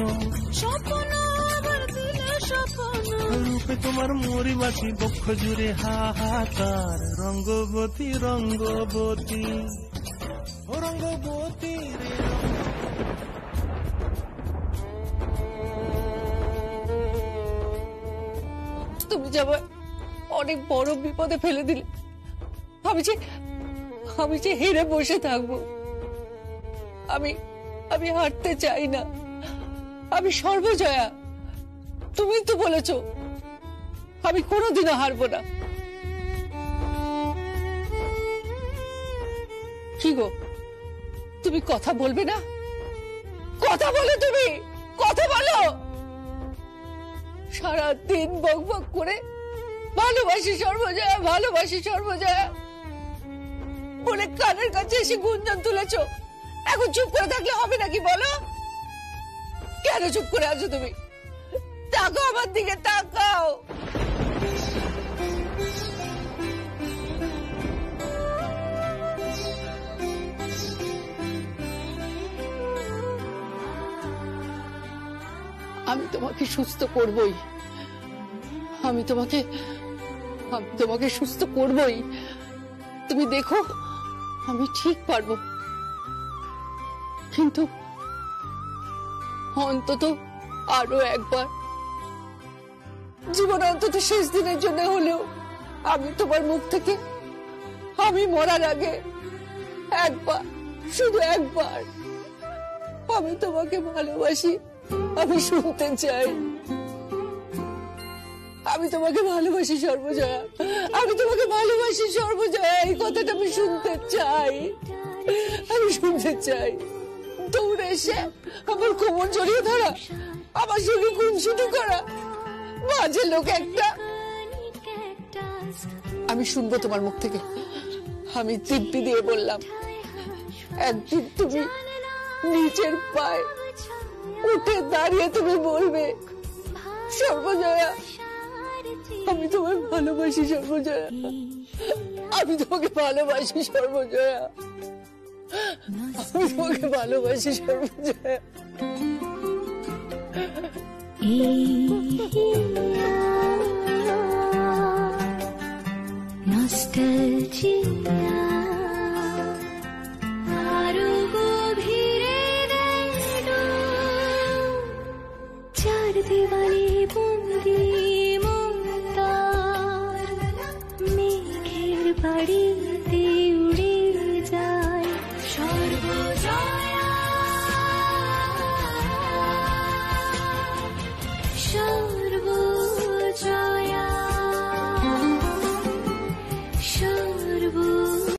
আবার দিলে স্বপ্ন, রূপে তোমার মরিবাসী বক্ষ জুড়ে হাহাকার। রঙ্গবতী রঙ্গবতী রঙ্গবতী রে। তুমি যে আমার অনেক বড় বিপদে ফেলে দিলে। আমি যে হেরে বসে থাকবো। আমি হারতে চাই না। আমি সর্বজয়া। তুমি তো বলেছ আমি কোনোদিনও হারবো না। কি গো, তুমি কথা বলবে না? কথা বলো, তুমি কথা বলো। সারাদিন বকবক করে ভালোবাসি সর্বজয়া বলে কানের কাছে এসে গুঞ্জন তুলেছ। এখন চুপ করে থাকলে হবে নাকি বলো? কেন চুপ করে আছো তুমি? তাকাও আমার দিকে, তাকাও। আমি তোমাকে সুস্থ করবই। আমি তোমাকে সুস্থ করবই। তুমি দেখো আমি ঠিক পারবো। কিন্তু অন্তত আরো একবার, জীবন অন্তত শেষ দিনের জন্য হলেও আমি তোমার মুখ থেকে আমি মরার আগে একবার, শুধু একবার আমি তোমাকে ভালোবাসি আমি শুনতে চাই। আমি তোমাকে ভালোবাসি সর্বজয়া, আমি তোমাকে ভালোবাসি সর্বজয়া, এই কথাটা আমি শুনতে চাই, আমি শুনতে চাই। দৌড়ে এসে আমার কোমর জড়িয়ে ধরা, আমার সঙ্গে খুনসুটি করা, বাজে লোক একটা। আমি শুনবো তোমার মুখ থেকে। আমি দিব্যি দিয়ে বললাম, একদিন তুমি নিজের পায়ে উঠে দাঁড়িয়ে তুমি বলবে, সর্বজয়া আমি তোমায় ভালোবাসি, সর্বজয়া আমি তোমাকে ভালোবাসি, সর্বজয়া আমি তোমাকে ভালোবাসি, সর্বজয়া। Nostalgia